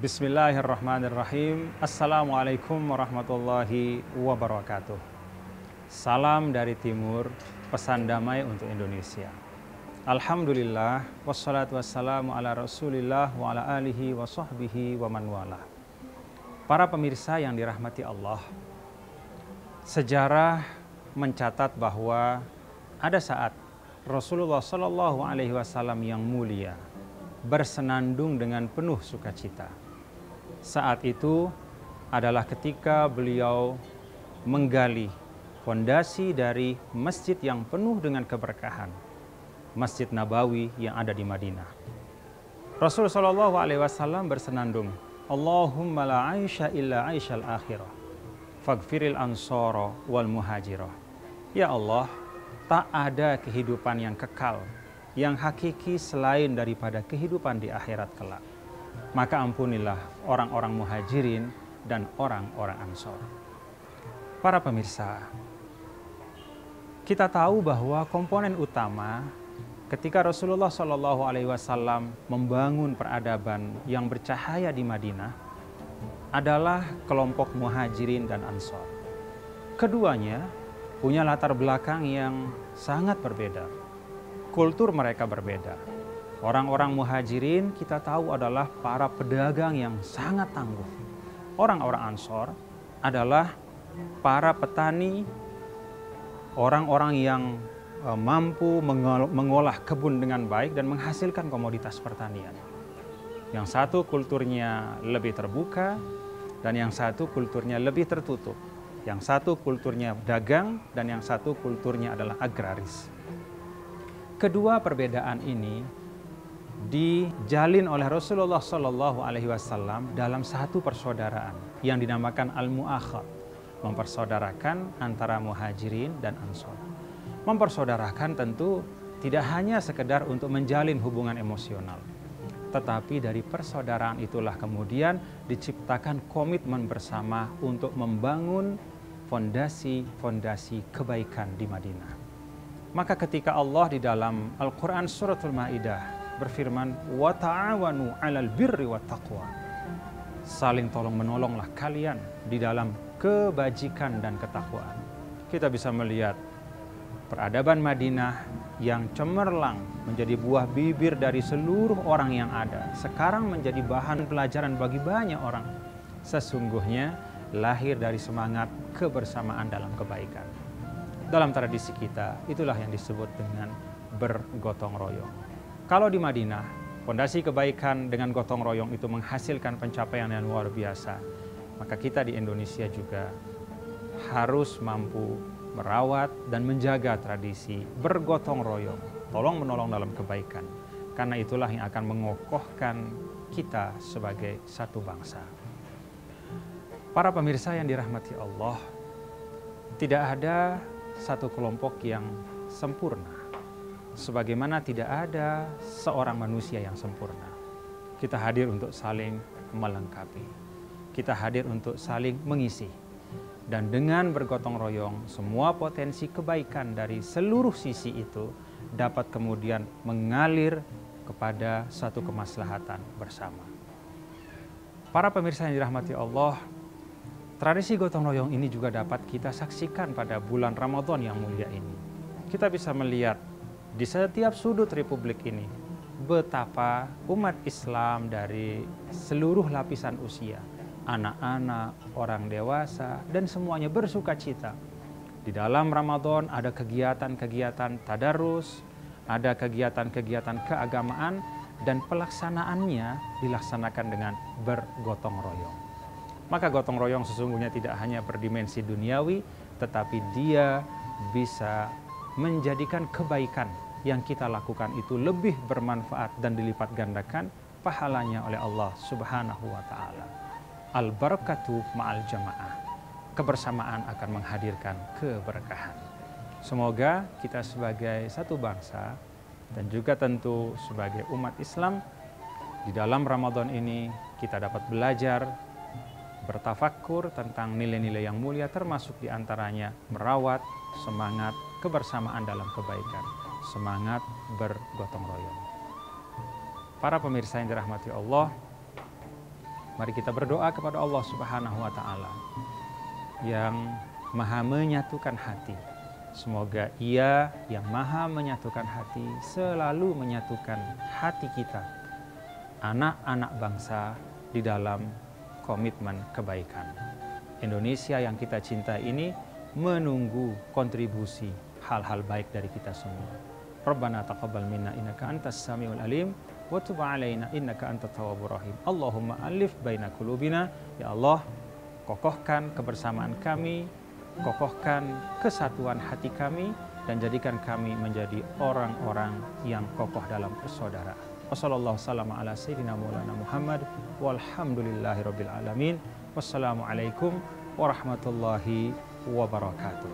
Bismillahirrahmanirrahim. Assalamualaikum warahmatullahi wabarakatuh. Salam dari timur, pesan damai untuk Indonesia. Alhamdulillah, wassalatu wassalamu ala rasulillah wa ala alihi wa sahbihi wa man wala. Para pemirsa yang dirahmati Allah, sejarah mencatat bahwa ada saat Rasulullah Shallallahu Alaihi Wasallam yang mulia bersenandung dengan penuh sukacita. Saat itu adalah ketika beliau menggali fondasi dari masjid yang penuh dengan keberkahan, Masjid Nabawi yang ada di Madinah. Rasul Shallallahu Alaihi Wasallam bersenandung, Allahumma la aisha illa aishal akhirah, faghfiril ansara wal muhajirah. Ya Allah, tak ada kehidupan yang kekal, yang hakiki selain daripada kehidupan di akhirat kelak. Maka ampunilah orang-orang muhajirin dan orang-orang ansor. Para pemirsa, kita tahu bahwa komponen utama ketika Rasulullah Shallallahu Alaihi Wasallam membangun peradaban yang bercahaya di Madinah adalah kelompok muhajirin dan ansor. Keduanya punya latar belakang yang sangat berbeda. Kultur mereka berbeda. Orang-orang muhajirin kita tahu adalah para pedagang yang sangat tangguh. Orang-orang ansor adalah para petani, orang-orang yang mampu mengolah kebun dengan baik dan menghasilkan komoditas pertanian. Yang satu kulturnya lebih terbuka dan yang satu kulturnya lebih tertutup. Yang satu kulturnya dagang dan yang satu kulturnya adalah agraris. Kedua perbedaan ini dijalin oleh Rasulullah Shallallahu Alaihi Wasallam dalam satu persaudaraan yang dinamakan al-mu'akhad, mempersaudarakan antara muhajirin dan ansor. Mempersaudarakan tentu tidak hanya sekedar untuk menjalin hubungan emosional, tetapi dari persaudaraan itulah kemudian diciptakan komitmen bersama untuk membangun fondasi-fondasi kebaikan di Madinah. Maka ketika Allah di dalam Al-Quran Suratul Maidah berfirman, wa ta'awanu 'alal birri wat taqwa. Saling tolong menolonglah kalian di dalam kebajikan dan ketakwaan. Kita bisa melihat peradaban Madinah yang cemerlang menjadi buah bibir dari seluruh orang yang ada. Sekarang menjadi bahan pelajaran bagi banyak orang. Sesungguhnya lahir dari semangat kebersamaan dalam kebaikan. Dalam tradisi kita, itulah yang disebut dengan bergotong royong. Kalau di Madinah, fondasi kebaikan dengan gotong royong itu menghasilkan pencapaian yang luar biasa. Maka kita di Indonesia juga harus mampu merawat dan menjaga tradisi bergotong royong, tolong menolong dalam kebaikan. Karena itulah yang akan mengokohkan kita sebagai satu bangsa. Para pemirsa yang dirahmati Allah, tidak ada satu kelompok yang sempurna. Sebagaimana tidak ada seorang manusia yang sempurna. Kita hadir untuk saling melengkapi. Kita hadir untuk saling mengisi. Dan dengan bergotong royong, semua potensi kebaikan dari seluruh sisi itu dapat kemudian mengalir kepada satu kemaslahatan bersama. Para pemirsa yang dirahmati Allah, tradisi gotong royong ini juga dapat kita saksikan pada bulan Ramadan yang mulia ini. Kita bisa melihat di setiap sudut Republik ini, betapa umat Islam dari seluruh lapisan usia, anak-anak, orang dewasa, dan semuanya bersuka cita. Di dalam Ramadan ada kegiatan-kegiatan tadarus, ada kegiatan-kegiatan keagamaan, dan pelaksanaannya dilaksanakan dengan bergotong royong. Maka gotong royong sesungguhnya tidak hanya berdimensi duniawi, tetapi dia bisa menjadikan kebaikan yang kita lakukan itu lebih bermanfaat dan dilipat gandakan pahalanya oleh Allah Subhanahu wa Ta'ala. Al-barakatu ma'al jamaah. Kebersamaan akan menghadirkan keberkahan. Semoga kita sebagai satu bangsa dan juga tentu sebagai umat Islam di dalam Ramadan ini kita dapat belajar bertafakkur tentang nilai-nilai yang mulia, termasuk diantaranya merawat semangat kebersamaan dalam kebaikan, semangat bergotong royong. Para pemirsa yang dirahmati Allah, Mari kita berdoa kepada Allah Subhanahu wa Ta'ala yang Maha menyatukan hati. Semoga Ia yang Maha menyatukan hati selalu menyatukan hati kita, anak-anak bangsa, di dalam komitmen kebaikan. Indonesia yang kita cintai ini menunggu kontribusi hal-hal baik dari kita semua. Rabbana taqabbal minna innaka antas samiul alim wa tub alaina innaka antat tawwabur rahim. Allahumma alif baina qulubina. Ya Allah, kokohkan kebersamaan kami, kokohkan kesatuan hati kami, dan jadikan kami menjadi orang-orang yang kokoh dalam persaudaraan. Wassalamualaikum warahmatullahi wabarakatuh.